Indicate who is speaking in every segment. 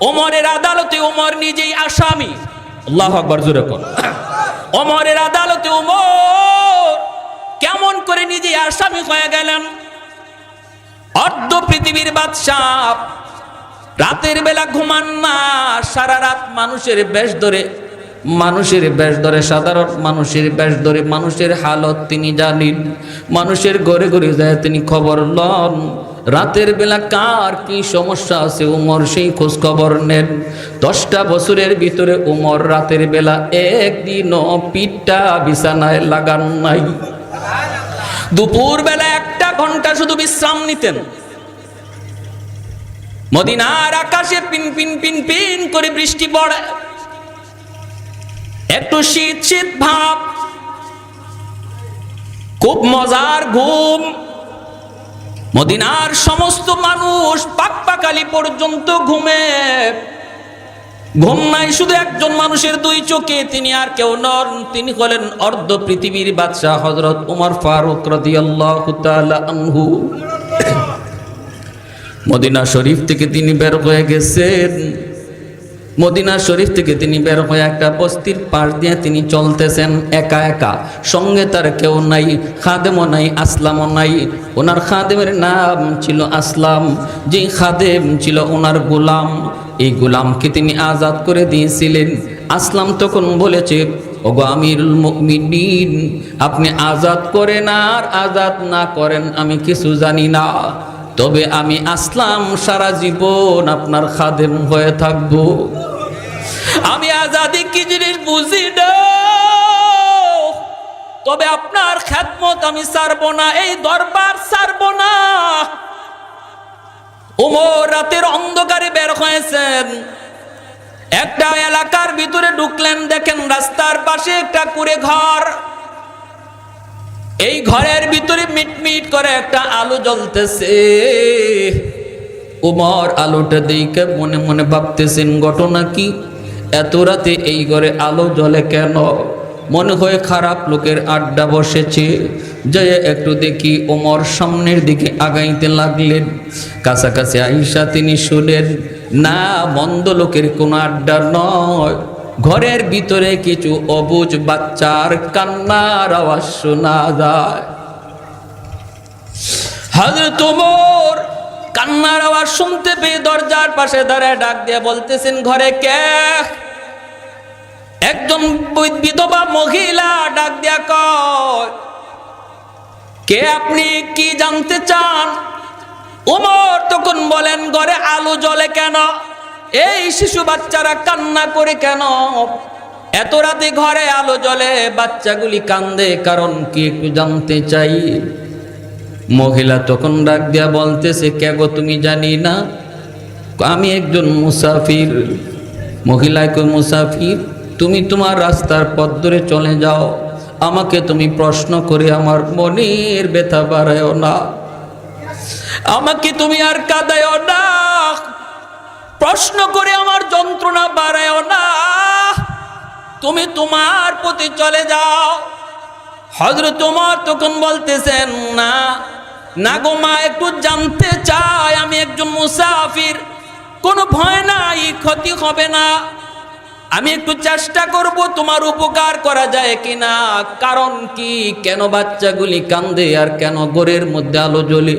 Speaker 1: ওমরের আদালতে ওমর নিজেই আসামি। আল্লাহু আকবার, জোরে কোন। ওমরের আদালতে ওমর কেমন করে নিজেই আসামি হয়ে গেলেন? অর্ধ পৃথিবীর বাদশাহ, রাতের বেলা ঘুমান না, সারা রাত মানুষের বেশ ধরে সাধারণ মানুষের বেশ ধরে মানুষের হালত তিনি জানেন। মানুষের ঘরে ঘরে যায় তিনি খবর লন। রাতের বেলা কার কি সমস্যা আছে উমর সেই খোঁজ খবর নেন। 10টা বছরের ভিতরে উমর রাতের বেলা একদিনও পিঠটা বিছানায় লাগান নাই। দুপুর বেলা 1টা ঘন্টা শুধু বিশ্রাম নিতেন। মদিনার আকাশে পিন পিন পিন পিন করে বৃষ্টি পড়ে, একটু শীত শীত ভাব, খুব মজার ঘুম। মদিনার সমস্ত মানুষ পাকপাকালি পর্যন্ত ঘুম নাই শুধু একজন মানুষের 2 চোখে, তিনি আর কেউ নন, তিনি হলেন অর্ধ পৃথিবীর বাদশাহ হযরত ওমর ফারুক রাদিয়াল্লাহু তাআলা আনহু। মদিনা শরীফ থেকে তিনি বের হয়ে গেছেন। মদিনা শরীফ থেকে তিনি বের হয়ে একটা বস্তির পাশ দিয়ে তিনি চলতেছেন একা একা, সঙ্গে তার কেউ নাই, খাদেমও নাই, আসলামও নাই। ওনার খাদেমের নাম ছিল আসলাম, যে খাদেম ছিল ওনার গোলাম। এই গোলামকে তিনি আজাদ করে দিয়েছিলেন। আসলাম তখন বলেছে, ওগো আমিরুল মুমিনিন, আপনি আজাদ করেন আর আজাদ না করেন আমি কিছু জানি না, তবে আমি আসলাম সারা জীবন আপনার খাদেম হয়ে থাকবো। আমি আজাদি কি জিনিস বুঝি না, তবে আপনার খেদমত আমি ছাড়বো না, এই দরবার ছাড়বো না। ওমর রাতের অন্ধকারে বের হয়েছেন, একটা এলাকার ভিতরে ঢুকলেন, দেখেন রাস্তার পাশে একটা কুঁড়ে ঘর। এই ঘরের ভিতরে মিটমিট করে একটা আলো জ্বলতেছে। ওমর আলোটা দেখে মনে মনে ভাবতেছেন, ঘটনা কি, এত রাতে এই ঘরে আলো জ্বলে কেন? মনে হয় খারাপ লোকের আড্ডা বসেছে। যায় একটু দেখি, ওমর সামনের দিকে আগাইতে লাগলেন। কাছাকাছি আইসা তিনি শুনেন, না, মন্দ লোকের কোনো আড্ডা নয়, ঘরের ভিতরে কিছু অবুঝ বাচ্চার কান্নার আওয়াজ শোনা যায়। হযরত ওমর কান্নার আওয়াজ শুনতে পেয়ে দরজার পাশে দাঁড়ায় ডাক দিয়ে বলতেছেন, ঘরে কে? একজন বিধবা মহিলা ডাক দিয়া কয়, কে আপনি, কি জানতে চান? ওমর তখন বলেন, ঘরে আলো জ্বলে কেন? এই শিশু বাচ্চারা কান্না করে কেন? এত রাতে ঘরে আলো জ্বলে, বাচ্চাগুলি কান্দে, কারণ কি একটু জানতে চাই। মহিলা তখন ডাক দিয়া বলতেছে, কে গো, তুমি জানি না? আমি একজন মুসাফির। মহিলা কই, মুসাফির? তুমি তোমার রাস্তার পথ ধরে চলে যাও, আমাকে তুমি প্রশ্ন করে আমার মনের ব্যথা বাড়ায়ও না, আমাকে তুমি আর কাঁদায়ও না, প্রশ্ন করে আমার যন্ত্রণা বাড়ায়ও না, তুমি তোমার পথে চলে যাও। হযরত ওমর তখন বলতেছেন, না না গো মা, একটু জানতে চাই, আমি একজন মুসাফির, কোনো ভয় নাই, ক্ষতি হবে না, আমি একটু চেষ্টা করব তোমার উপকার করা যায় কিনা। কারণ কি, কেন বাচ্চাগুলি কান্দে আর কেন ঘরের মধ্যে আলো জ্বলে?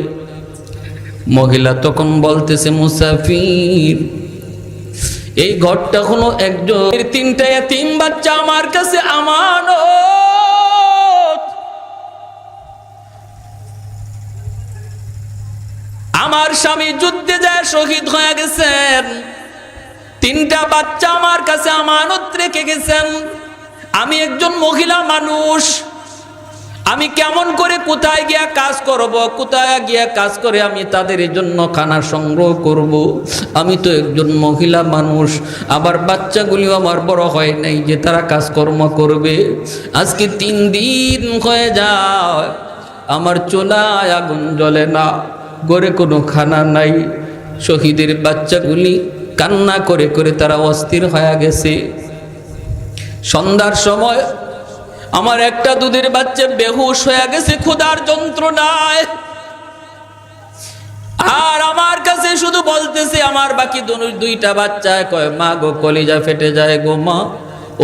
Speaker 1: মহিলা তখন বলতেছে, মুসাফির, এই ঘরটা হলো একজন 3টা এতিম বাচ্চা আমার কাছে আমানত। আমার স্বামী যুদ্ধে যায় শহীদ হয়ে গেছেন, 3টা বাচ্চা আমার কাছে আমানত রেখে গেছেন। আমি একজন মহিলা মানুষ, আমি কেমন করে কোথায় গিয়া কাজ করব, কোথায় গিয়া কাজ করে আমি তাদের জন্য খানা সংগ্রহ করব? আমি তো একজন মহিলা মানুষ, আবার বাচ্চাগুলিও আমার বড় হয় নাই যে তারা কাজকর্ম করবে। আজকে 3 দিন হয়ে যায়, আমার চুলায় আগুন জ্বলে না, ঘরে কোনো খানা নাই। শহীদের বাচ্চাগুলি কান্না করে করে তারা অস্থির হয়ে গেছে। সন্ধ্যার সময় আমার একটা দুধের বাচ্চা বেহুশ হয়ে গেছে ক্ষুধার যন্ত্রণায়। আর আমার কাছে শুধু বলতেছে আমার বাকি দুইটা বাচ্চা, কয় মা গো কলিজা ফেটে যায় গো মা,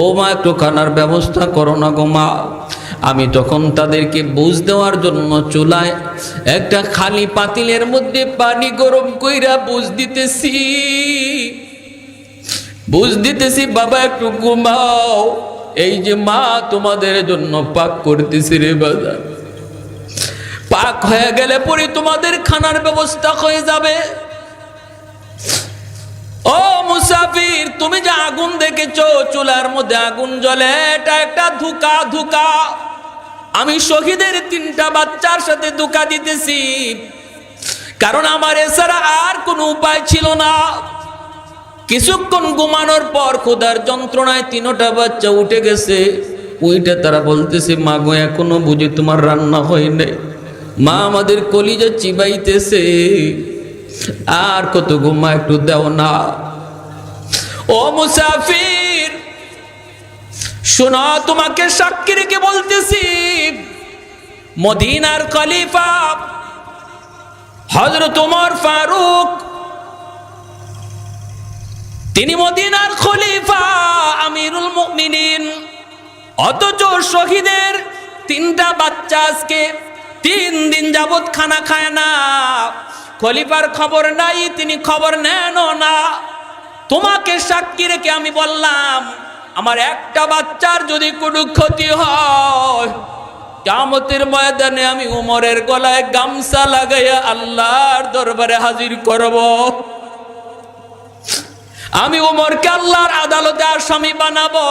Speaker 1: ও মা একটু খানার ব্যবস্থা করো না গো মা। আমি তখন তাদেরকে বুঝ দেওয়ার জন্য চুলায় একটা খালি পাতিলের মধ্যে পানি গরম কইরা বুঝ দিতেছি বাবা একটু ঘুমাও, এই যে মা তোমাদের জন্য পাক করতেছি রে বাজার, পাক হয়ে গেলে পরে তোমাদের খানার ব্যবস্থা হয়ে যাবে। ও মুসাফির, তুমি যে আগুন দেখেছো, চুলার মধ্যে আগুন জ্বলে, এটা একটা ধোঁকা। আমি শহীদের 3টা বাচ্চার সাথে ধোঁকা দিতেছি, কারণ আমার এছাড়া আর কোনো উপায় ছিল না। কিছুক্ষণ ঘুমানোর পর ক্ষুধার যন্ত্রণায় 3টা বাচ্চা উঠে গেছে। উইটা তারা বলতেছে মা গো এখনো বুঝি তোমার রান্না হয় নাই, মা আমাদের কলিজা চিবাইতেছে, আর কত ঘুমা একটু দাও না। ও মুসাফির শোনো, তোমাকে সাক্ষী রেখে বলতেছি, মদিনার খলিফা হযরত ওমর ফারুক, তিনি মদিনার খলিফা আমিরুল মুমিনিন, অথচ শহীদের 3টা বাচ্চা আজকে 3 দিন যাবত খানা খায় না। খলিফার খবর নাই, তিনি খবর নেনও না। তোমাকে সাক্ষী রেখে আমি বললাম, আমার একটা বাচ্চার যদি কোনো ক্ষতি হয়, কিয়ামতের ময়দানে আমি উমরের গলায় গামছা লাগাইয়া আল্লাহর দরবারে হাজির করব। আমি উমরকে আল্লাহর আদালতে আসামি বানাবো,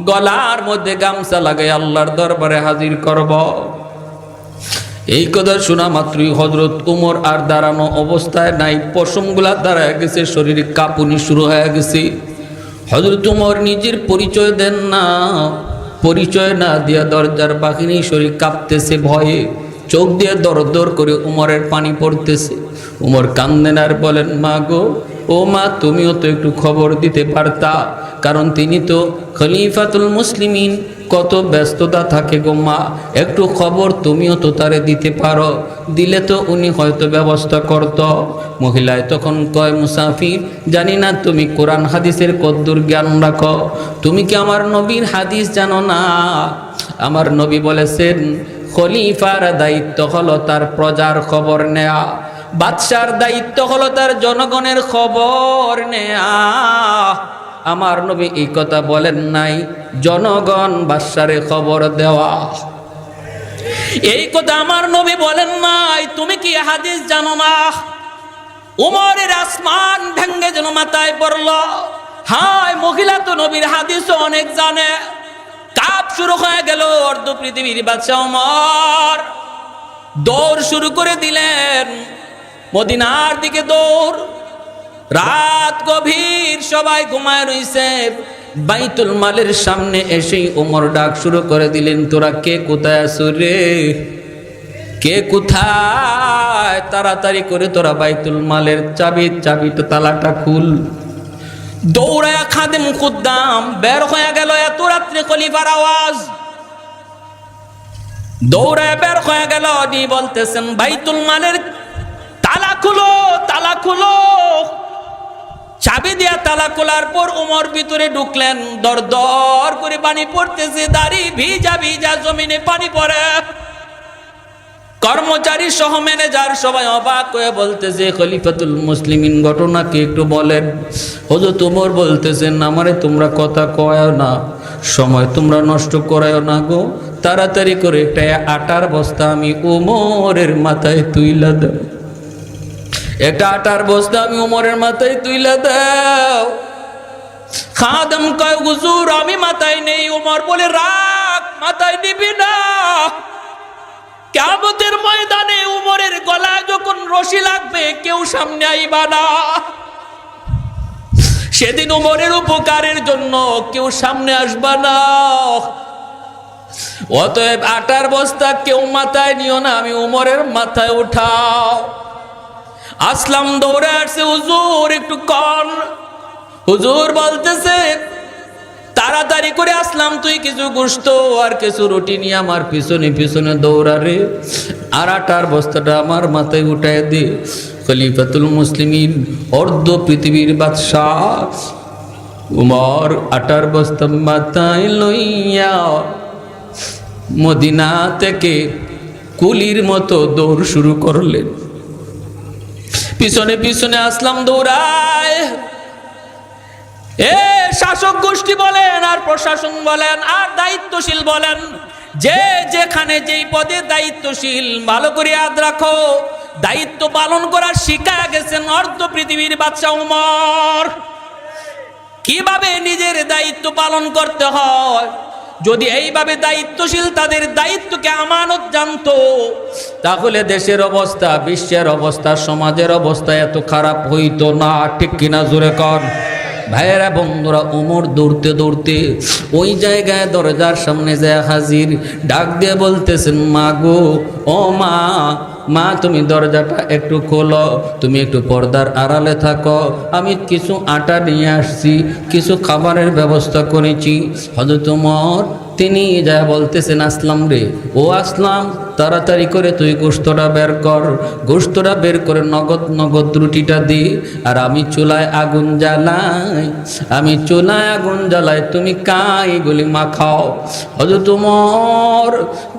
Speaker 1: গলার মধ্যে গামছা লাগাই আল্লাহর দরবারে হাজির করব। এই কথা শোনা মাত্রই হযরত উমর আর দাঁড়ানো অবস্থায় নাই, পশমগুলা দাঁড়ায় গেছে, শরীরে কাঁপুনি শুরু হয়ে গেছে। হযরত উমর নিজের পরিচয় দেন না, পরিচয় না দিয়া দরজার বাহিনী শরীর কাঁপতেছে ভয়ে, চোখ দিয়ে দরদর করে উমরের পানি পড়তেছে। উমর কান্দেন আর বলেন মা গো, ও মা তুমিও তো একটু খবর দিতে পারতা, কারণ তিনি তো খলিফাতুল মুসলিমিন, কত ব্যস্ততা থাকে গো মা, একটু খবর তুমিও তো তারে দিতে পারো, দিলে তো উনি হয়তো ব্যবস্থা করত। মহিলায় তখন কয় মুসাফির, জানি না তুমি কোরআন হাদিসের কদ্দুর জ্ঞান রাখো, তুমি কি আমার নবীর হাদিস জানো না? আমার নবী বলেছেন খলিফার দায়িত্ব হলো তার প্রজার খবর নেয়া, বাদশার দায়িত্ব হলো তার জনগণের খবর নেয়া। আমার নবী এই কথা বলেন নাই জনগণ বাদশারে খবর দেওয়া, এই কথা আমার নবী বলেন নাই। তুমি কি হাদিস জানো না? উমরের আসমান ভেঙ্গে যেন মাথায় পড়ল, হায় মহিলা তো নবীর হাদিসও অনেক জানে। কাপ শুরু হয়ে গেল, অর্ধ পৃথিবীর বাদশা উমর দৌড় শুরু করে দিলেন, মদিনার দিকে দৌড়। রাত গভীর, সবাই ঘুমায় রইছে। বাইতুল মালের সামনে এসেই ওমর ডাক শুরু করে দিলেন, তোরা কে কোথায় আছো রে, কে কোথায়? তাড়াতাড়ি করে তোরা বাইতুল মালের চাবিটা তালাটা খুল। দৌড়ায়া খাদেম খুদ্দাম বের হয়ে গেল, এত রাত্রে খলিফার আওয়াজ, দৌড়ায় বের হয়ে গেল, নি বলতেছেন বাইতুল মালের তালা খুলো, তালা খুলো। চাবি দিয়া তালা খোলার পর উমর ভিতরে ঢুকলেন, দর দর করে পানি পড়তেছে, দাড়ি ভিজা ভিজা, জমিনে পানি পড়ে। কর্মচারী সহ ম্যানেজার সবাই অবাক হয়ে বলতেছে খলিফাতুল মুসলিমিন ঘটনা কি একটু বলেন। হযরত উমর বলতেছেন, আমারে তোমরা কথা কয়ও না, সময় তোমরা নষ্ট করায়ও না গো, তাড়াতাড়ি করে একটা আটার বস্তা আমি উমরের মাথায় তুইলা দাও, একটা আটার বস্তা আমি উমরের মাথায় তুইলা দাও। খাদেম কয় হুজুর আমি মাথায় নেই। উমর বলে রাখ, মাথায় নিবি না, কিয়ামতের ময়দানে উমরের গলায় যখন রশি লাগবে কেউ সামনে আইবা না, সেদিন উমরের উপকারের জন্য কেউ সামনে আসবা না। অতএব আটার বস্তা কেউ মাথায় নিও না, আমি উমরের মাথায় উঠাও। আসলাম দৌড়ে আসছে, হুজুর একটু কন। হুজুর বলতেছে তাড়াতাড়ি করে আসলাম, তুই কিছু গোশত আর কিছু রুটি নিয়ে আমার পিছনে পিছনে দৌড়া রে, আর আটার বস্তাটা আমার মাথায় উঠায় দে। খলিফাতুল মুসলিমিন, অর্ধ পৃথিবীর বাদশাহ উমর আটার বস্তা মাথায় লইয়া মদিনা থেকে কুলির মতো দৌড় শুরু করলেন। পিছনে পিছনে আসলাম দৌড়ায়। এ শাসক গোষ্ঠী বলেন আর প্রশাসন বলেন আর দায়িত্বশীল বলেন, যে যেখানে যেই পদে দায়িত্বশীল, ভালো করে ইয়াদ রাখো, দায়িত্ব পালন করার শিক্ষা গেছেন অর্ধ পৃথিবীর বাদশা উমর। কিভাবে নিজের দায়িত্ব পালন করতে হয়, যদি এইভাবে দায়িত্বশীল তাদের দায়িত্বকে আমানত জানতো, তাহলে দেশের অবস্থা, বিশ্বের অবস্থা, সমাজের অবস্থা এত খারাপ হইতো না। ঠিক কিনা জোরে কর ভাইয়েরা বন্ধুরা। ওমর দৌড়তে দৌড়তে ওই জায়গায় দরজার সামনে যায় হাজির, ডাক দিয়ে বলতেছেন, মা গো, ও মা, মা তুমি দরজাটা একটু খোলো, তুমি একটু পর্দার আড়ালে থাকো, আমি কিছু আটা নিয়ে আসছি, কিছু খাবারের ব্যবস্থা করেছি। হযরত ওমর তিনি যা বলতেছেন, আসলাম রে, ও আসলাম, তাড়াতাড়ি করে তুই গোশতটা বের কর, গোশতটা বের করে নগদ নগদ রুটিটা দি, আর আমি চুলায় আগুন জ্বালাই, আমি চুলায় আগুন জ্বালাই, তুমি কাইগুলি মাখাও। হযরত ওমর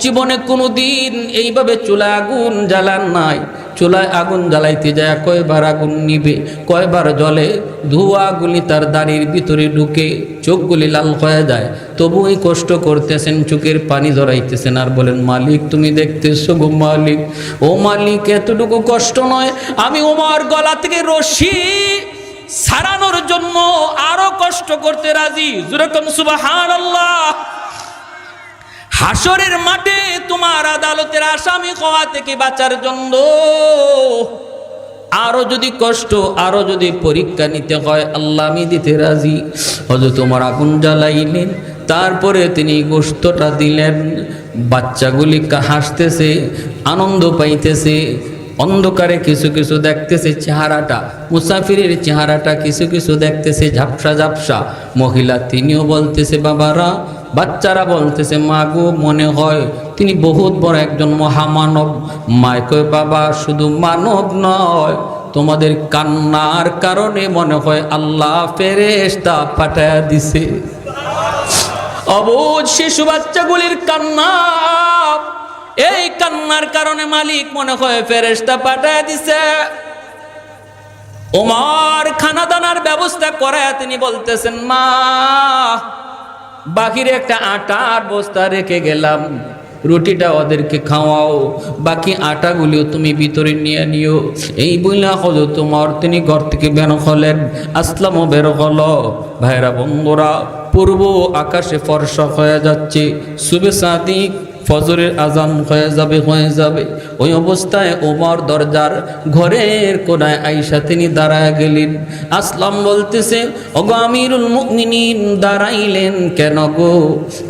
Speaker 1: জীবনে কোনো দিন এইভাবে চুলায় আগুন জ্বালান নাই। চুলায় আগুন জ্বালাইতে যায় কয়বার আগুন নিবে, কয়বার জ্বলে, ধোঁয়াগুলি তার দাড়ির ভিতরে ঢুকে, চোখগুলি লাল হয়ে যায়, তবুই কষ্ট করতেছেন, চোখের পানি জড়াইতেছেন, আর বলেন, মালিক তুমি দেখতেছো গো মালিক, ও মালিক এতটুকু কষ্ট নয়, আমি ওমর গলা থেকে রশি ছাড়ানোর জন্য আরো কষ্ট করতে রাজি। যেরকম সুবহানাল্লাহ। হাসরের মাঠে তোমার আদালতের আসামি হওয়া থেকে বাঁচার জন্য আরো যদি কষ্ট, আরো যদি পরীক্ষা নিতে হয়, আল্লাহ আমি দিতে রাজি। হযরত ওমর আগুন জ্বালাইলেন, তারপরে তিনি গোশতটা দিলেন। বাচ্চাগুলি হাসতেছে, আনন্দ পাইতেছে, অন্ধকারে কিছু কিছু দেখতেছে চেহারাটা, মুসাফিরের চেহারাটা কিছু কিছু দেখতেছে ঝাপসা ঝাপসা। মহিলা তিনিও বলতেছে, বাবারা, বাচ্চারা বলতেছে, মা গো, মনে হয় তিনি বহুত বড় একজন মহামানব। মায় কয়, বাবা, শুধু মানব নয়, তোমাদের কান্নার কারণে মনে হয় আল্লাহ ফেরেশতা পাঠায়া দিছে। অবুঝ শিশু বাচ্চাগুলির কান্না, এই কান্নার কারণে মালিক মনে হয় ফেরেশতা পাঠায়া দিছে। ওমর খানা দানার ব্যবস্থা করায় তিনি বলতেছেন, মা, বাকিরে একটা আটার বস্তা রেখে গেলাম, রুটিটা ওদেরকে খাওয়াও, বাকি আটাগুলিও তুমি ভিতরে নিয়ে নিও। এই বইলা হযরত ওমর তিনি ঘর থেকে বের হলেন, আসলামও বের হলো। ভাইরা বন্ধুরা, পূর্ব আকাশে ফর্সা হয়ে যাচ্ছে, সুবে সাদিক, ফজরের আজান হয়ে যাবে। ওই অবস্থায় ওমর দরজার ঘরের কোনায় আয়েশা তিনি দাঁড়ায় গেলেন। আসলাম বলতেছে, ওগো আমিরুল মুমিনিন, দাঁড়াইলেন কেন গো?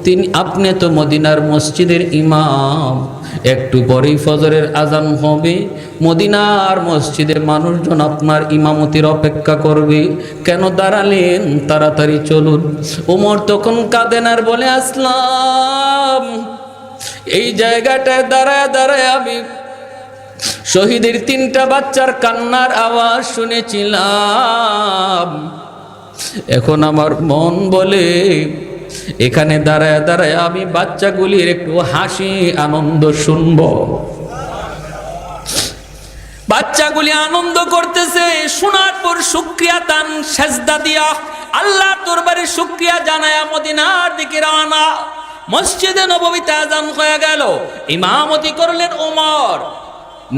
Speaker 1: তিনি, আপনি তো মদিনার মসজিদের ইমাম, একটু পরেই ফজরের আজান হবে, মদিনার মসজিদের মানুষজন আপনার ইমামতির অপেক্ষা করবে, কেন দাঁড়ালেন? তাড়াতাড়ি চলুন। ওমর তখন কাঁদেন আর বলে, আসলাম, এই জায়গাটায় দাঁড়ায় দাঁড়ায় আমি শহীদের 3টা বাচ্চার কান্নার আওয়াজ শুনেছিলাম। এখন আমার মন বলে, এখানে দাঁড়ায় দাঁড়ায় আমি বাচ্চাগুলির একটু হাসি আনন্দ শুনব। বাচ্চাগুলি আনন্দ করতেছে, শোনার পর শুকরিয়া তান সেজদা দিয়া আল্লাহর দরবারে শুকরিয়া জানায়া মদিনার দিকে রওনা। মসজিদে নববীতে আযান হয়ে গেল, ইমামতি করলেন ওমর।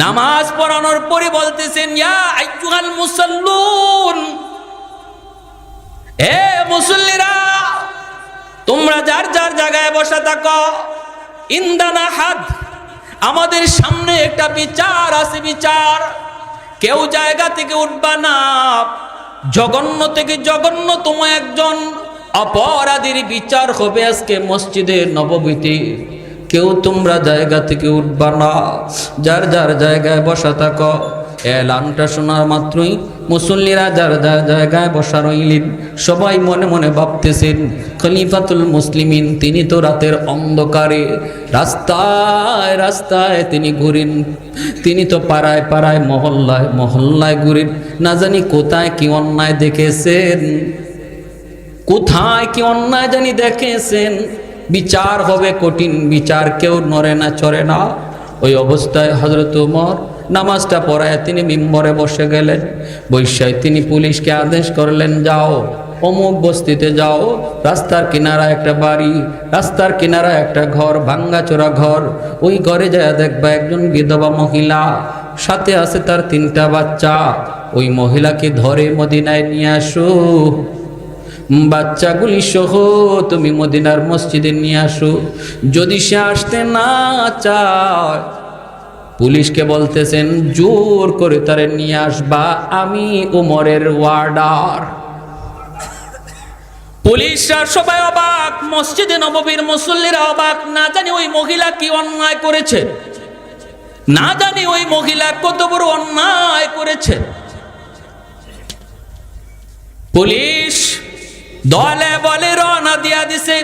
Speaker 1: নামাজ পড়ানোর পরে বলতেছেন, ইয়া আইয়ুহাল মুসাল্লুন, হে মুসল্লিরা, তোমরা যার যার জায়গায় বসা থাকো। ইন্দানা হাদ, আমাদের সামনে একটা বিচার আছে, বিচার। কেউ জায়গা থেকে উঠবা না, জঘন্য থেকে জঘন্যতম একজন অপরাধীর বিচার হবে আজকে মসজিদে নববীতে। কেউ তোমরা জায়গা থেকে উঠবা না, যার যার জায়গায় বসা থাকো। এলানটা শোনা মাত্রই মুসল্লিরা যার যার জায়গায় বসা রইলেন। সবাই মনে মনে ভাবতেছেন, খলিফাতুল মুসলিমিন তিনি তো রাতের অন্ধকারে রাস্তায় রাস্তায় তিনি ঘুরেন, তিনি তো পাড়ায় পাড়ায় মহল্লায় মহল্লায় ঘুরেন, না জানি কোথায় কি অন্যায় দেখেছেন, কোথায় কি অন্যায় জানি দেখেছেন। বিচার হবে কঠিন, বিচার কেউ নড়ে না চড়ে না। ওই অবস্থায় হযরত ওমর নামাজটা পড়ায় তিনি মিম্বরে বসে গেলেন। বৈশায় তিনি পুলিশকে আদেশ করলেন, যাও অমুক বস্তিতে যাও, রাস্তার কিনারা একটা বাড়ি, রাস্তার কিনারা একটা ঘর, ভাঙ্গাচোরা ঘর, ওই ঘরে যায় দেখবা একজন বিধবা মহিলা, সাথে আছে তার 3টা বাচ্চা। ওই মহিলাকে ধরে মদিনায় নিয়ে আসো, বাচ্চাগুলি সহ তুমি মদিনার মসজিদে নিয়ে আসো। যদি সে আসতে না চায়, পুলিশকে বলতেছেন জোর করে তারে নিয়ে আসবা, আমি ওমরের ওয়ার্ডার। পুলিশরা সবাই অবাক, মসজিদে নববীর মুসল্লিরা অবাক, না জানি ওই মহিলা কি অন্যায় করেছে, না জানি ওই মহিলা কত বড় অন্যায় করেছে। পুলিশ দলে বলে রওনা দিয়া দিছে,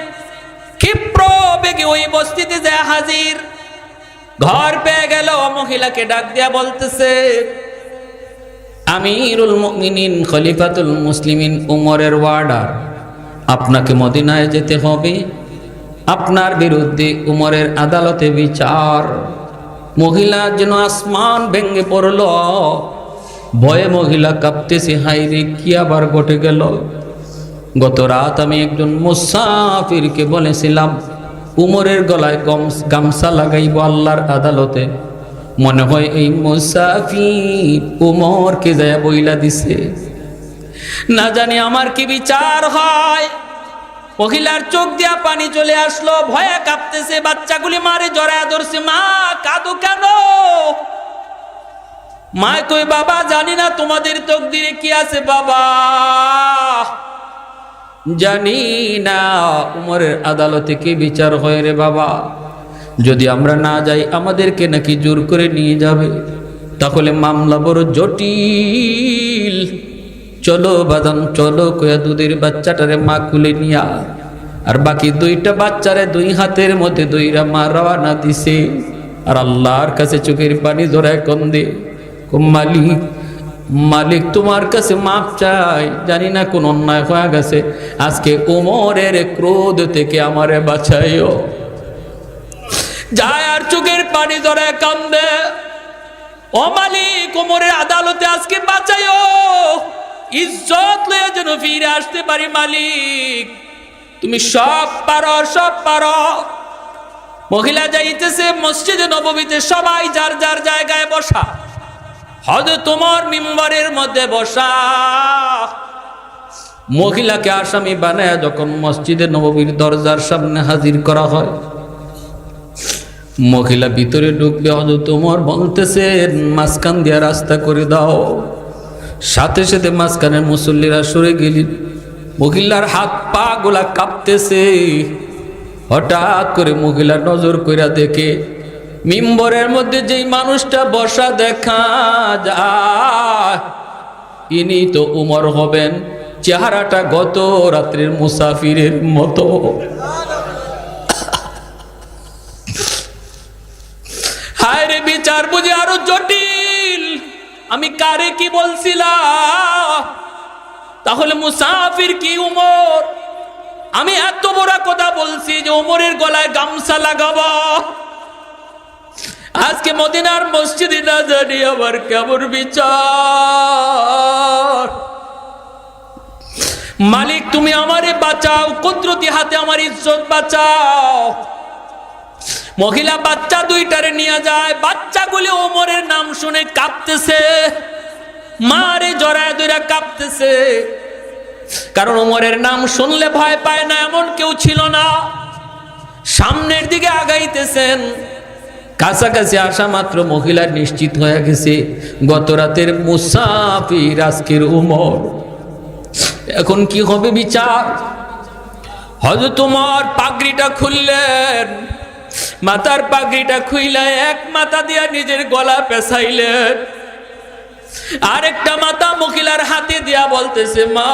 Speaker 1: ক্ষিপ্র বেগে ওই বস্তিতে যায় হাজির। ঘর পেয়ে গেল, মহিলাকে ডাক দিয়া বলতেছে, আমিরুল মুমিনিন খলিফাতুল মুসলিমিন উমরের ওয়ার্ডার, আপনাকে মদিনায় যেতে হবে, আপনার বিরুদ্ধে উমরের আদালতে বিচার। মহিলা যেন আসমান ভেঙে পড়ল, ভয়ে মহিলা কাঁপতেছে, হায়রে কি আবার ঘটে গেল। গত রাত আমি একজন মুসাফিরকে বলেছিলাম উমরের গলায় গামছা লাগাইব আল্লাহর আদালতে, মনে হয় এই মুসাফির উমরকে যায় বইলা দিছে, না জানি আমার কি বিচার হয়। মহিলার চোখ দিয়া পানি চলে আসলো, ভয়ে কাঁপতেছে, বাচ্চাগুলি মারে জড়ায় ধরছে। মা কাঁদো কেন? মা কই, বাবা জানি না তোমাদের তকদিরে কি আছে বাবা, জানি না উমরের আদালতে কি বিচার হয় রে বাবা। যদি আমরা না যাই আমাদেরকে নাকি জোর করে নিয়ে যাবে, তাহলে মামলা বড় জটিল। চলো বাদাম চলো, কয়া দুধের বাচ্চাটারে মা কুলে নিয়া, আর বাকি 2টা বাচ্চারে 2 হাতের মধ্যে 2টা মা রওনা দিছে। আর আল্লাহর কাছে চোখের পানি জড়ায় কান্দে, মালিক মালিক তোমার কাছে মাপ চাই, জানি না কোন অন্যায় হয়ে গেছে, আজকে ওমরের ক্রোধ থেকে আমারে বাঁচাইও। যায় আর চোখের পানি ধরে কান্দে, ও মালিক ওমরের আদালতে আজকে বাঁচাইও, ইজ্জত লয়ে যেন ফিরে আসতে পারি মালিক, তুমি সব পারো সব পারো। মহিলা যাইতেছে মসজিদে নববীতে, সবাই যার যার জায়গায় বসা, হযরত ওমর মিম্বরের মধ্যে বসা। মহিলাকে আসামি বানায় যখন মসজিদে নববীর দরজার সামনে হাজির করা হয়, মহিলা ভিতরে ঢুকবে, হযরত ওমর বলতেছেন মাঝখান দিয়া রাস্তা করে দাও। সাথে সাথে মাঝখানের মুসল্লিরা সরে গেলি, মহিলার হাত পা গুলা কাঁপতেছে। হঠাৎ করে মহিলা নজর কইরা দেখে মিম্বরের মধ্যে যেই মানুষটা বসা দেখা যায়, ইনি তো উমর হবেন, চেহারাটা গত রাত্রের মুসাফিরের মতো। হায় রে, বিচার বুঝি আরো জটিল। আমি কারে কি বলছিলাম? তাহলে মুসাফির কি উমর? আমি এত বড় কথা বলছি যে উমরের গলায় গামছা লাগাবো, আজকে মদিনার মসজিদে না জানি আবার কেমন বিচার। মালিক তুমি আমারে বাঁচাও, কুদরতি হাতে আমার ইজ্জত বাঁচাও। মহিলা বাচ্চা 2টারে নিয়ে যায়, বাচ্চাগুলি ওমরের নাম শুনে কাঁপতেছে, মারে জড়ায় ধরে কাঁপতেছে, কারণ ওমরের নাম শুনলে ভয় পায় না এমন কেউ ছিল না। সামনের দিকে আগাইতেছেন, কাছাকাছি আসা মাত্র মহিলা নিশ্চিত হয়ে গেছে গত রাতের মুসাফির আজকের উমর। এখন কি হবে বিচার? হযরত ওমর পাগড়িটা খুললেন, মাথার পাগড়িটা খুইলা এক মাথা দিয়া নিজের গলা পেঁচাইলেন, আরেকটা মাথা মহিলার হাতে দিয়া বলতেছে, মা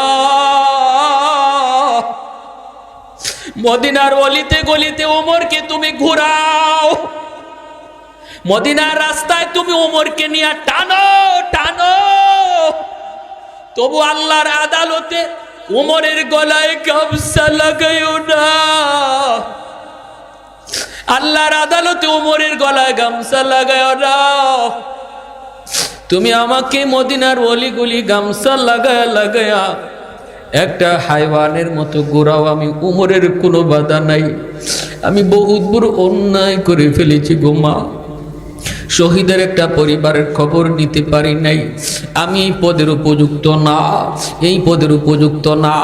Speaker 1: মদিনার অলিতে গলিতে ওমরকে তুমি ঘুরাও, মদিনার রাস্তায় তুমি ওমরকে নিয়ে টানো টানো, তবু আল্লাহর আদালতে ওমরের গলায় গামছা লাগাইও না, আল্লাহর আদালতে ওমরের গলায় গামছা লাগাইও না। তুমি আমাকে মদিনার অলিগলি গামছা লাগায়া লাগায়া একটা হাইওয়ানের মতো ঘোরাও, আমি উমরের কোনো বাধা নাই, আমি বহুত বড় অন্যায় করে ফেলেছি গো মা, শহীদের একটা পরিবারের খবর নিতে পারি নাই, আমি এই পদের উপযুক্ত না, এই পদের উপযুক্ত না।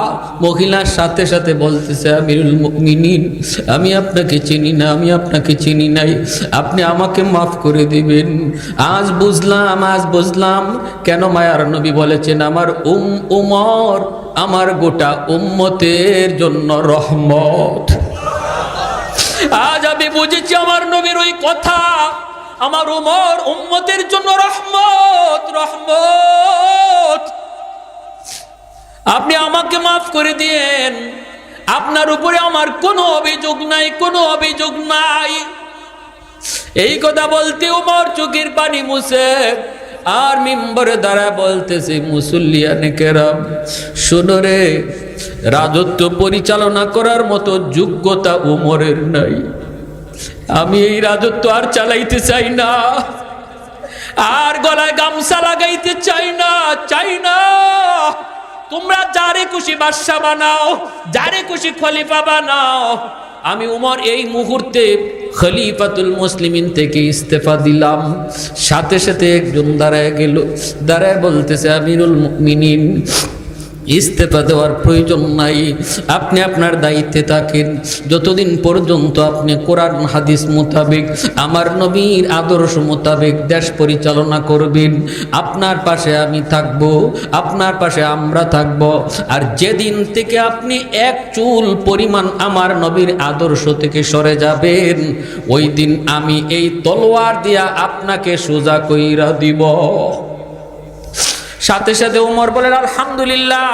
Speaker 1: মহিলার সাথে সাথে বলতেছে, আমিরুল মুমিনিন আমি আপনাকে চিনি না, আমি আপনাকে চিনি নাই, আপনি আমাকে মাফ করে দিবেন। আজ বুঝলাম কেন মায়ার নবী বলেছেন আমার উমর আমার গোটা উম্মতের জন্য রহমত। আজ আমি বুঝেছি আমার নবীর ওই কথা, আমার উমর উম্মতের জন্য রহমত রহমত। আপনি আমাকে মাফ করে দিয়েন, আপনার উপরে আমার কোনো অভিযোগ নাই, কোনো অভিযোগ নাই। এই কথা বলতে উমর চোখের পানি মুছে আর মিম্বরে দাঁড়ায় বলতেছে, মুসল্লিয়ানে কেরাম শোনো রে, রাজত্ব পরিচালনা করার মতো যোগ্যতা উমরের নাই, আমি এই রাজত্ব আর চালাইতে চাই না, আর গলায় গামছা লাগাইতে চাই না। তোমরা যারে খুশি বাদশা বানাও, যারে খুশি খলিফা বানাও, আমি উমর এই মুহূর্তে খলিফাতুল মুসলিমিন থেকে ইস্তেফা দিলাম। সাথে সাথে একজন দাঁড়ায় গেল, দাঁড়ায় বলতেছে, আমিরুল মুমিনিন ইস্তেফা দেওয়ার প্রয়োজন নাই, আপনি আপনার দায়িত্বে থাকেন, যতদিন পর্যন্ত আপনি কোরআন হাদিস মোতাবেক আমার নবীর আদর্শ মোতাবেক দেশ পরিচালনা করবেন, আপনার পাশে আমি থাকব, আপনার পাশে আমরা থাকব। আর যেদিন থেকে আপনি এক চুল পরিমাণ আমার নবীর আদর্শ থেকে সরে যাবেন, ওই দিন আমি এই তলোয়ার দিয়া আপনাকে সোজা কইরা দিব। সাথে সাথে উমর বলেন, আলহামদুলিল্লাহ,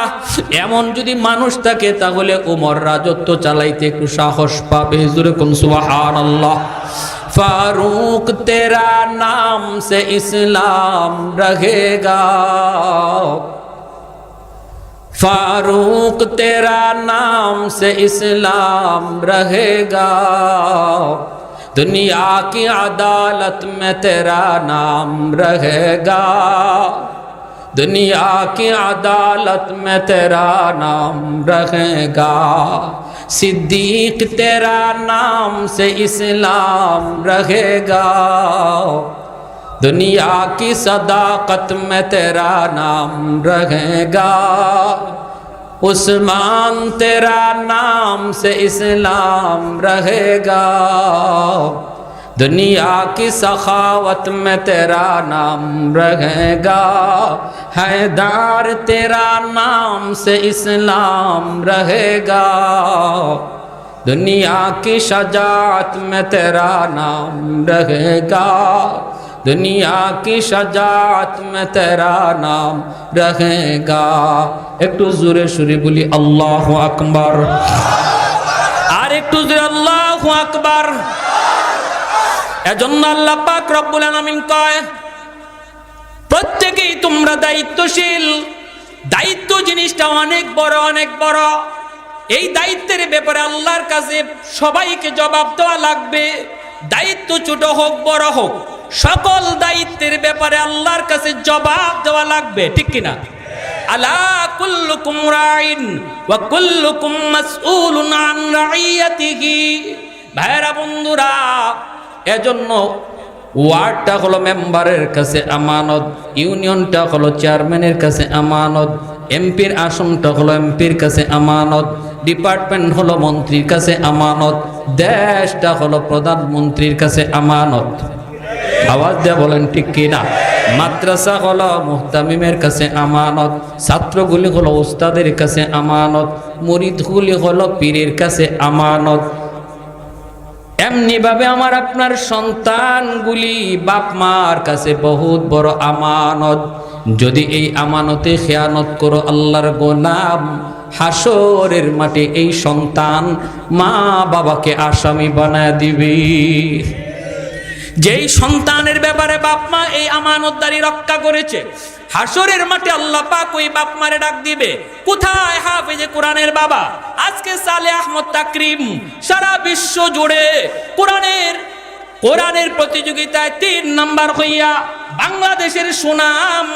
Speaker 1: এমন যদি মানুষ থাকে তাহলে উমর রাজত্ব চালাইতে একটু সাহস পাবে। জোরে কোন সুবহানাল্লাহ। ফারুক তেরা নাম সে ইসলাম রহেগা, ফারুক তেরা নাম সে ইসলাম রহেগা, दुनिया की अदालत में तेरा नाम रहेगा, दुनिया की अदालत में तेरा नाम रहेगा, सिद्दीक तेरा नाम से इस्लाम रहेगा, दुनिया की सदाकत में तेरा नाम रहेगा, उस्मान तेरा नाम से इस्लाम रहेगा, दुनिया की सखावत में तेरा नाम रहेगा, हैदर तेरा नाम से इस्लाम रहेगा, दुनिया की शजाअत में तेरा नाम रहेगा, दुनिया की शजाअत में तेरा नाम रहेगा। একটু জোরে সুরে বলি আল্লাহু আকবার, আর একটু জোরে আল্লাহু আকবার। এজন্য আল্লাহ পাক রব্বুল আলামিন কয়, প্রত্যেকেই তোমরা দায়িত্বশীল, দায়িত্ব জিনিসটা অনেক বড় অনেক বড়। এই দায়িত্বের ব্যাপারে আল্লাহর কাছে সবাইকে জবাব দেওয়া লাগবে। দায়িত্ব ছোট হোক বড় হোক, সকল দায়িত্বের ব্যাপারে আল্লাহর কাছে জবাব দেওয়া লাগবে, ঠিক কিনা? আলা কুল্লুকুম রাইন ওয়া কুল্লুকুম মাসউলুন আন রাইয়াতিহি। ভাইরা বন্ধুরা, এজন্য ওয়ার্ডটা হলো মেম্বারের কাছে আমানত, ইউনিয়নটা হলো চেয়ারম্যানের কাছে আমানত, এমপির আসনটা হলো এমপির কাছে আমানত, ডিপার্টমেন্ট হলো মন্ত্রীর কাছে আমানত, দেশটা হলো প্রধানমন্ত্রীর কাছে আমানত। আওয়াজ দিয়ে বলেন ঠিক কিনা? মাদ্রাসা হলো মুহতামিমের কাছে আমানত, ছাত্রগুলি হলো উস্তাদের কাছে আমানত, মুরিদগুলি হলো পীরের কাছে আমানত। এমনি ভাবে আমার আপনার সন্তানগুলি বাপ মার কাছে বহুত বড় আমানত। যদি এই আমানতে খেয়ানত করো আল্লাহর গোলাম, হাসরের মাঠে এই সন্তান মা বাবাকে আসামি বানায় দিবে। যেই সন্তানের ব্যাপারে বাপ মা এই আমানতদারি রক্ষা করেছে, হাসরের মাঠে আল্লাহ পাক ওই বাপ মারে ডাক দিবে, কোথায় হাফেজে কোরআনের বাবা? আজকে সালেহ আহমদ তাকরিম সারা বিশ্ব জুড়ে কোরআনের প্রতিযোগিতায় 3 নাম্বার হইয়া বাংলাদেশের সুনাম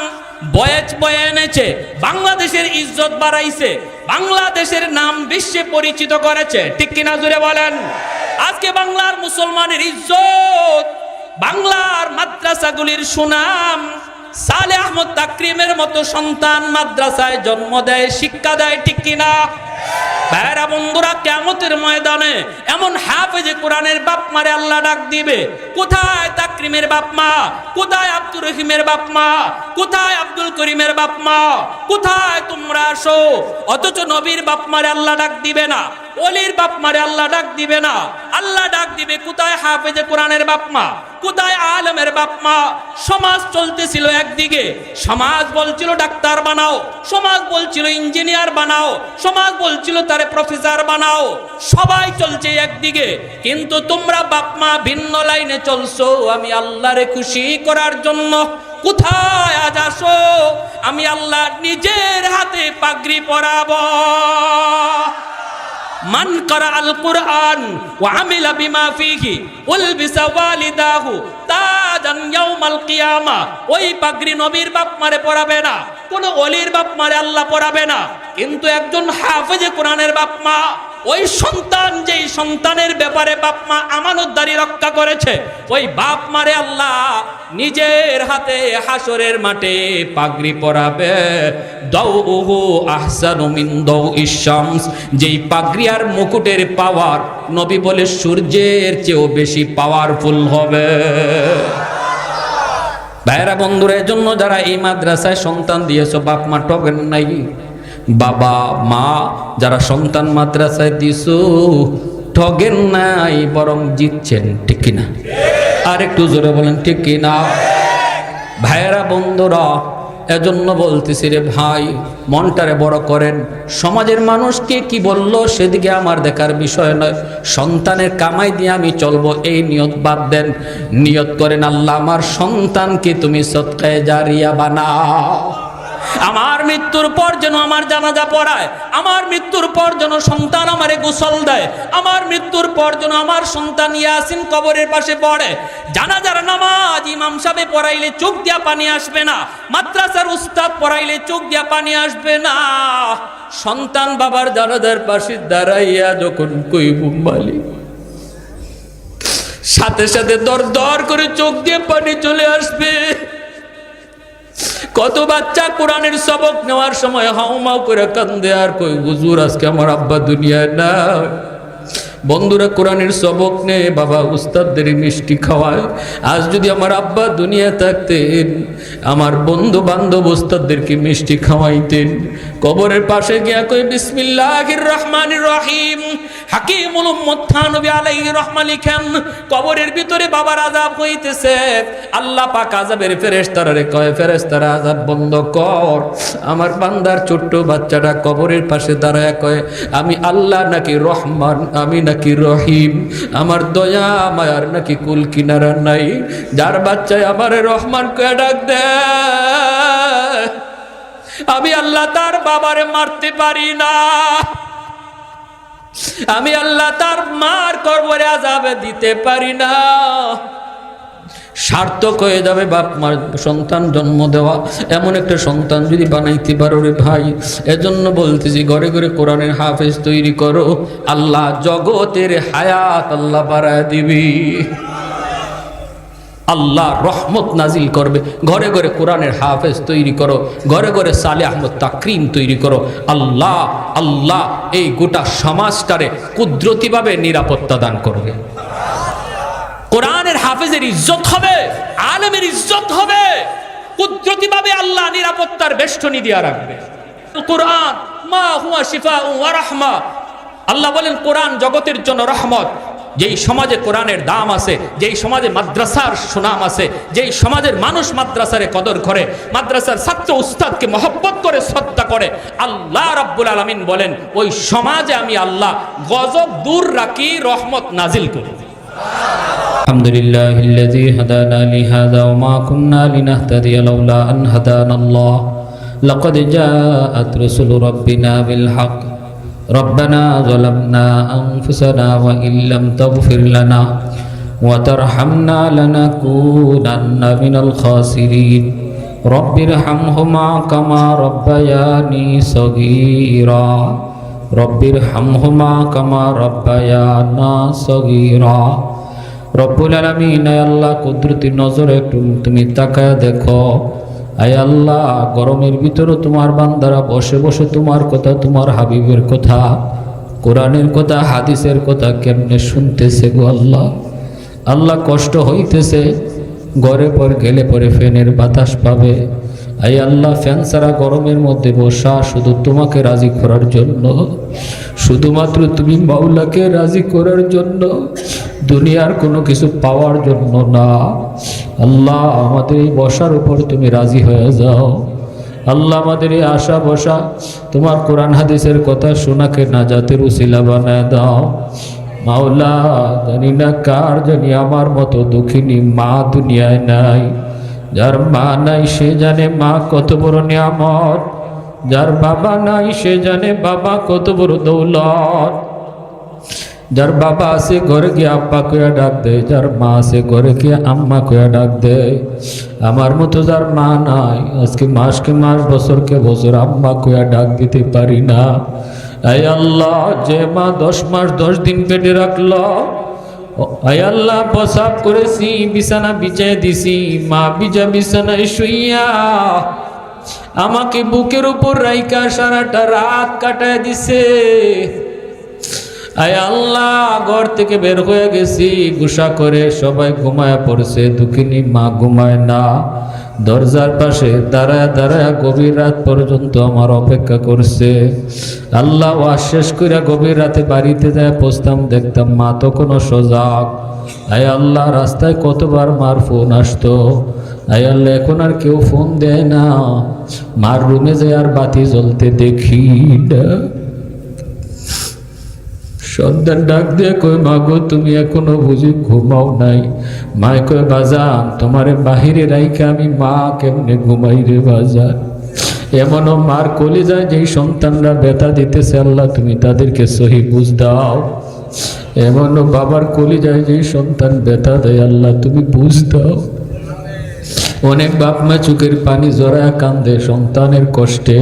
Speaker 1: বয়ে এনেছে, বাংলাদেশের ইজ্জত বাড়াইছে, বাংলাদেশের নাম বিশ্বে পরিচিত করেছে। ঠিক কিনা জুড়ে বলেন? আজকে বাংলার মুসলমানের ইজ্জত, বাংলার মাদ্রাসাগুলির সুনাম সালেহ আহমদ তাকরিমের মতো সন্তান মাদ্রাসায় জন্ম দেয়, শিক্ষা দেয়। ঠিক কিনা? ভাইরা বন্ধুরা, কিয়ামতের ময়দানে এমন হাফেজে কোরআনের বাপ মারে আল্লাহ ডাক দিবে, কোথায় তাকরিমের বাপ মা? কোথায় আব্দুর রহিমের বাপ মা? কোথায় আব্দুল করিমের বাপ মা? কোথায় তোমরা আসো? অথচ নবীর বাপ মারে আল্লাহ ডাক দিবে না, ওলির বাপ মারে আল্লাহ ডাক দিবে না। আল্লাহ ডাক দিবে কোথায় হাফেজে কোরআনের বাপ মা? কোথায় আলেমের বাপ মা? সমাজ চলতেছিল একদিকে, সমাজ বলছিল ডাক্তার বানাও, সমাজ বলছিল ইঞ্জিনিয়ার বানাও, সমাজ বলছিল তারে প্রফেসর বানাও, সবাই চলছে একদিকে, কিন্তু তোমরা বাপ মা ভিন্ন লাইনে চলছো। আমি আল্লাহরে খুশি করার জন্য কোথায় আজ আসো? আমি আল্লাহ নিজের হাতে পাগড়ি পরাবো। মান করা আল কুরআন ওয়া আমিলা বিমা ফিহি উলবিসা ওয়ালিদাহু তাজান ইয়াউমাল কিয়ামা। ওই পাগড়ি নবীর বাপ মারে পরাবে না, কোন ওলির বাপ মারে আল্লাহ পরাবে না, কিন্তু একজন হাফেজে কোরআনের বাপ মা, ওই সন্তান যেই সন্তানের ব্যাপারে বাপ মা আমানতদারি রক্ষা করেছে, ওই বাপ মারে আল্লাহ নিজের হাতে হাসরের মাঠে পাগড়ি পরাবে। দাউহু আহসানু মিন দাউইশ শামস। যেই পাগড়ি আর মুকুটের পাওয়ার নবী বলে সূর্যের চেয়েও বেশি পাওয়ারফুল হবে। ভাইরা বন্ধুরা, এজন্য যারা এই মাদ্রাসায় সন্তান দিয়েছো, বাপ মা ঠকেন নাই। বাবা মা যারা সন্তান মাদ্রাসায় দিছো, ঠগেন নাই, বরং জিতছেন। ঠিক কিনা? আর একটু জোরে বলেন ঠিক কিনা? ভাইরা বন্ধুরা, এজন্য বলতেছি রে ভাই, মনটারে বড় করেন। সমাজের মানুষকে কি বললো সেদিকে আমার দেখার বিষয় নয়, সন্তানের কামাই দিয়ে আমি চলবো এই নিয়ত বাদ দেন। নিয়ত করেন, আল্লাহ আমার সন্তানকে তুমি সদকায়ে জারিয়া বানাও। আমার মৃত্যুর পর যেন আমার জানাজা পড়ায়, আমার মৃত্যুর পর যেন সন্তান আমারে গোসল দেয়, আমার মৃত্যুর পর যেন আমার সন্তান ইয়াসিন কবরের পাশে পড়ে। জানাজার নামাজ ইমাম সাহেব পড়াইলে চোখ দিয়া পানি আসবে না, মাদ্রাসার উস্তাদ পড়াইলে চোখ দিয়া পানি আসবে না। সন্তান বাবার জানাজার পাশে দাঁড়াইয়া যখন কইবু মালিক, সাথে সাথে দর দর করে চোখ দিয়ে পানি চলে আসবে। কত বাচ্চা কোরআনের সবক নেওয়ার সময় হাউমাউ করে কান্দে আর কই, হুজুর আজকে আমার আব্বা দুনিয়ায় না। বন্ধুরা, কোরআনের সবক নেই, বাবা উস্তাদদের মিষ্টি খাওয়ায়। আজ যদি আমার আব্বা দুনিয়া থাকতেন, আমার বন্ধু বান্ধব উস্তাদদেরকে মিষ্টি খাওয়াইতেন। কবরের পাশে গিয়া কই, বিসমিল্লাহির রহমানির রহিম। হাকিমুল উম্মত থানবী আলাইহির রহমা লিখেন, কবরের ভিতরে বাবার আযাব হইতেছে। আল্লাহ পাক আযাবের ফেরেশতারে কয়, ফেরেশতারা আযাব বন্ধ কর। আমার বান্দার ছোট্ট বাচ্চাটা কবরের পাশে দাঁড়ায় কয়, আমি আল্লাহ নাকি রহমান, আমি নাকি রহিম, আমার দয়া মায়ার নাকি কুল কিনারা নাই। যার বাচ্চায় আমারে রহমান কয়ে ডাক দেয়, আমি আল্লাহ তার বাবারে মারতে পারি না, আমি আল্লাহ তার মার কবরে আযাবে দিতে পারি না। সার্থক হয়ে যাবে বাপ মার সন্তান জন্ম দেওয়া। এমন একটা সন্তান যদি বানাইতে পারো রে ভাই, এজন্য বলতেছি ঘরে ঘরে কোরআনের হাফেজ তৈরি করো, আল্লাহ জগতের হায়াত আল্লাহ বাড়ায় দিবি, আল্লাহ রহমত নাজিল করবে। ঘরে ঘরে কোরআনের হাফেজ তৈরি করো, ঘরে ঘরে সালেহ আহমদ তাকরিম তৈরি করো। আল্লাহ আল্লাহ এই গোটা সমাজটারে কুদরতিভাবে নিরাপত্তা দান করবে। কোরআনের হাফেজের ইজ্জত হবে, আলেমের ইজ্জত হবে, কুদরতিভাবে আল্লাহ নিরাপত্তার বেষ্টনী দিয়া রাখবে। কোরআন মা হুয়া শিফাউ ওয়া রাহমা। আল্লাহ বলেন কোরআন জগতের জন্য রহমত। যেই সমাজে কোরআনের দাম আছে, যেই সমাজে মাদ্রাসার সুনাম আছে, যেই সমাজের মানুষ মাদ্রাসারে কদর করে, মাদ্রাসার ছাত্র উস্তাদকে মহব্বত করে, শ্রদ্ধা করে, আল্লাহ রাব্বুল আলামিন বলেন ওই সমাজে আমি আল্লাহ গজব দূর রাখি, রহমত নাজিল করি। আলহামদুলিল্লাহিল্লাযী হাদানা লিহাযা ওয়া মা কুন্না লিনাহতাদিয়া লাউলা আন হাদানাল্লাহ লাকাদ জাআত রাসূলু রাব্বিনা বিল হক রব্বানা যালামনা আনফুসানা ওয়া ইল্লাম তাগফির লানা ওয়া তারহামনা লানাকুনান্না মিনাল খাসিরিন রব্বিরহামহুমা কামা রাব্বায়ানি সগীরা রব্বিরহামহুমা কামা রাব্বায়ানা সগীরা। রব্বুল আলামিন, আয় আল্লাহ কুদরতি নজরে একটু তুমি তাকায় দেখো। আয় আল্লাহ, গরমের ভিতরে তোমার বান্দারা বসে বসে তোমার কথা, তোমার হাবিবের কথা, কোরআনের কথা, হাদিসের কথা কেমনে শুনতেছে গো আল্লাহ। আল্লাহ কষ্ট হইতেছে, ঘরে পর গেলে পরে ফ্যানের বাতাস পাবে। আয় আল্লাহ, ফ্যান ছাড়া গরমের মধ্যে বসা শুধু তোমাকে রাজি করার জন্য, শুধুমাত্র তুমি মাওলাকে রাজি করার জন্য, দুনিয়ার কোনো কিছু পাওয়ার জন্য না। আল্লাহ, আমাদের এই বসার উপর তুমি রাজি হয়ে যাও। আল্লাহ, আমাদের এই আশা বসা তোমার কোরআন হাদিসের কথা শোনাকে নাজাতের উসিলা বানায় দাও। মাওলা, জানি না কার জানি আমার মতো দুঃখিনী মা দুনিয়ায় নাই। যার মা নাই সে জানে মা কত বড় নিয়ামত, যার বাবা নাই সে জানে বাবা কত বড় দৌলত। যার বাবা আছে ঘরে গিয়ে আব্বা কয়া ডাক দেয়, যার মা আছে ঘরে গিয়ে আম্মা কয়া ডাক দেয়। আমার মতো যার মা নাই, আজকে মাসকে মাস বছরকে বছর আম্মা কয়া ডাক দিতে পারি না। আয় আল্লাহ, যে মা 10 মাস 10 দিন পেটে রাখলো, আয় আল্লাহ প্রসাব করেছি, বিছানা বিছায় দিছি, মা বিজা বিছানায় শুইয়া আমাকে বুকের উপর রাইকা সারাটা রাত কাটায় দিছে। আয় আল্লাহ, ঘর থেকে বের হয়ে গেছি, গুসা করে সবাই ঘুমায় পড়ছে, দুঃখিনী মা ঘুমায় না। দরজার পাশে দাঁড়ায় দাঁড়ায় গভীর রাত পর্যন্ত আমার অপেক্ষা করছে। আল্লাহ, ওয়াজ শেষ করে গভীর রাতে বাড়িতে যায় পৌঁছতাম, দেখতাম মা তখনও সজাগ। আয় আল্লাহ, রাস্তায় কতবার মার ফোন আসতো। আয় আল্লাহ, এখন আর কেউ ফোন দেয় না। মার রুমে যায় আর বাতি জ্বলতে দেখি না। সন্তান ডাক দিয়ে কই, মাগো তুমি এখনো বুঝি ঘুমাও নাই? মায় কয়, বাজান তোমারে বাহিরে রাইখে আমি মা কেমনে ঘুমাই রে বাজান। এমনও মার কলি যায় যেই সন্তানরা ব্যথা দিতেছে, আল্লাহ তুমি তাদেরকে সহি বুঝ দাও। এমনও বাবার কলি যায় যেই সন্তান ব্যথা দেয়, আল্লাহ তুমি বুঝ দাও। অনেক বাপ মা চোখের পানি জড়ায় কান্দে সন্তানের কষ্টে।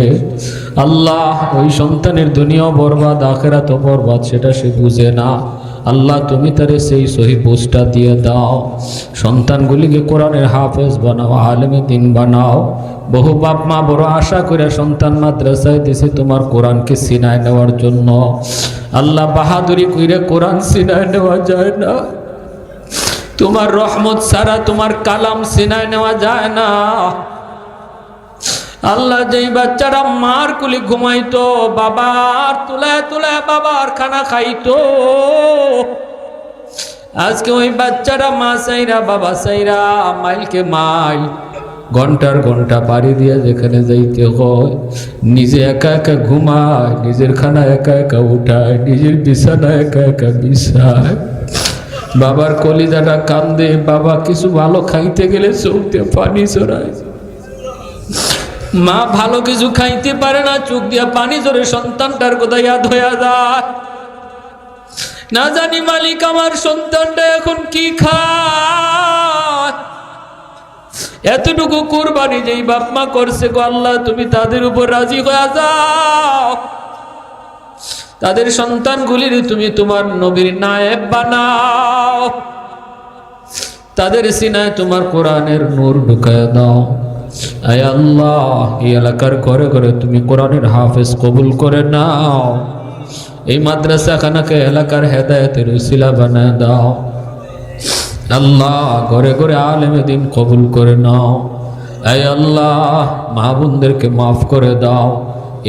Speaker 1: আল্লাহ, ওই সন্তানের দুনিয়াও বরবাদ, আখিরাতও বরবাদ, সেটা সে বুঝে না। আল্লাহ তুমি তারে সেই সহি বুঝটা দিয়ে দাও। সন্তানগুলিকে কোরআনের হাফেজ বানাও, আলেমে দিন বানাও। বহু বাপ মা বড় আশা করে সন্তান মাদ্রাসায় দিছে তোমার কোরআনকে সিনায় নেওয়ার জন্য। আল্লাহ, বাহাদুরি কইরে কোরআন সিনায় নেওয়া যায় না। তোমার রহমত ছাড়া তোমার কালাম সিনায় নেওয়া যায় না। আল্লাহ, যেই বাচ্চারা মার কুলি ঘুমাইতো, বাবার তুলায় তুলায় বাবার খানা খাইতো, আজকে ওই বাচ্চারা মা চাইরা বাবা চাইরা মাইলকে মাইল ঘন্টার ঘন্টা পাড়ি দিয়ে যেখানে যাইতে হয়, নিজে একা একা ঘুমায়, নিজের খানা একা একা উঠায়, নিজের বিছানা একা একা বিছায়। বাবার কলিজাটা কান্দে, বাবা কিছু ভালো খাইতে গেলে চোখ দিয়ে পানি ঝরায়। মা ভালো কিছু খাইতে পারে না, চোখ দিয়ে পানি ঝরে সন্তানটার কথা ইয়াদ হয়ে যায়। না জানি মালিক আমার সন্তানটা এখন কি খায়। এতটুকু কুরবানি যেই বাপ মা করছে গো আল্লাহ, তুমি তাদের উপর রাজি হয়ে যাও। তাদের সন্তানগুলির তুমি তোমার নবীর নায়েব বানাও। তাদের সিনায় তোমার কোরআনের নূর ঢুকায় দাও। আয় আল্লাহ, এই এলাকার ঘরে ঘরে তুমি কোরআনের হাফেজ কবুল করে নাও। এই মাদ্রাসাখানাকে এলাকার হেদায়েতের উসিলা বানায় দাও। আল্লাহ, ঘরে ঘরে আলেমে দিন কবুল করে নাও। আয় আল্লাহ, মা বোনদেরকে মাফ করে দাও।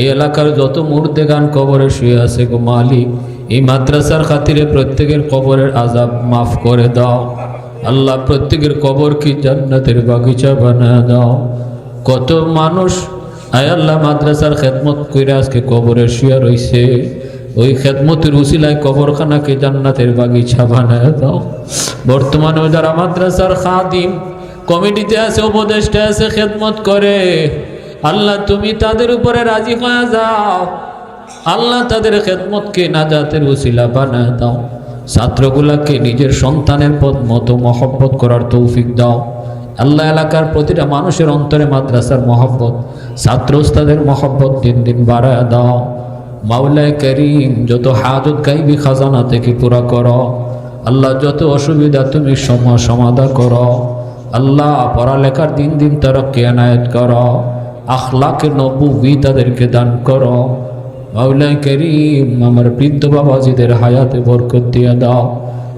Speaker 1: এই এলাকার যত মুর্দেগান কবরে শুয়ে আছে গো মালিক, এই মাদ্রাসার খাতিরে প্রত্যেকের কবরের আযাব মাফ করে দাও আল্লাহ। প্রত্যেকের কবর কি জান্নাতের বাগিচা বানায় দাও। কত মানুষ আয় আল্লাহ মাদ্রাসার খেদমত কইরা আজকে কবরে শুয়ে রইছে, ওই খেদমতের উসিলায় কবরখানাকে জান্নাতের বাগিচা বানায় দাও। বর্তমানে যারা মাদ্রাসার খাদিম কমিটিতে আছে, উপদেষ্টা আছে, খেদমত করে, আল্লাহ তুমি তাদের উপরে রাজি হয়ে যাও আল্লাহ, তাদের খেদমতকে নাজাতের উসিলা বানায় দাও। ছাত্রগুলাকে নিজের সন্তানের পদ মতো মহব্বত করার তৌফিক দাও আল্লাহ। এলাকার প্রতিটা মানুষের অন্তরে মাদ্রাসার মহব্বত, ছাত্র ওস্তাদের মহব্বত দিন দিন বাড়ায় দাও। মাওলায়ে করিম যত হাজত গাইবি খাজানা থেকে পুরা করো আল্লাহ, যত অসুবিধা তুমি সমাধান করো আল্লাহ। পড়ালেখার দিন দিন তারাক্কি এনায়েত করো, আখলাকে নবুবী তাদেরকে দান করো মাওলায়ে করিম। আমার বৃদ্ধ বাবাজিদের হায়াতে বরকত দিয়ে দাও।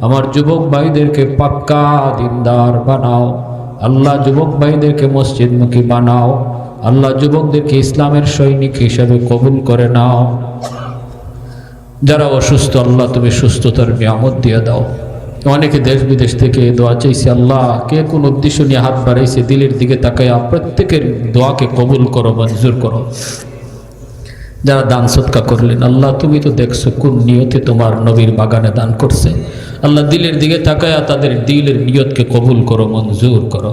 Speaker 1: আমার যুবক ভাইদেরকে পাক্কা দিনদার বানাও আল্লাহ। যুবক ভাইদেরকে মসজিদমুখী বানাও আল্লাহ। যুবকদেরকে ইসলামের সৈনিক হিসেবে কবুল করে নাও। যারা অসুস্থ আল্লাহ তুমি সুস্থতার নিয়ামত দিয়ে দাও। অনেকে দেশ বিদেশ থেকে দোয়া চাইছে আল্লাহ, কে কোন উদ্দেশ্য নিয়ে হাত বাড়াইছে দিলের দিকে তাকাইয়া প্রত্যেকের দোয়াকে কবুল করো, মঞ্জুর করো। যারা দান সদকা করলেন আল্লাহ তুমি তো দেখছো কোন নিয়তে তোমার নবীর বাগানে দান করছে আল্লাহ, দিলের দিকে তাকায়া তাদের দিলের নিয়তকে কবুল করো, মঞ্জুর করো।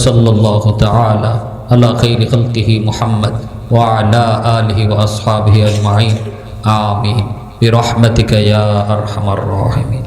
Speaker 1: সাল্লাল্লাহু তাআলা আলা খাইরি খালকিহি মুহাম্মদ ওয়া আলা আলিহি ওয়া আসহাবিহি আজমাইন আমিন বিরহমাতিকা ইয়া আরহামার রাহিমিন।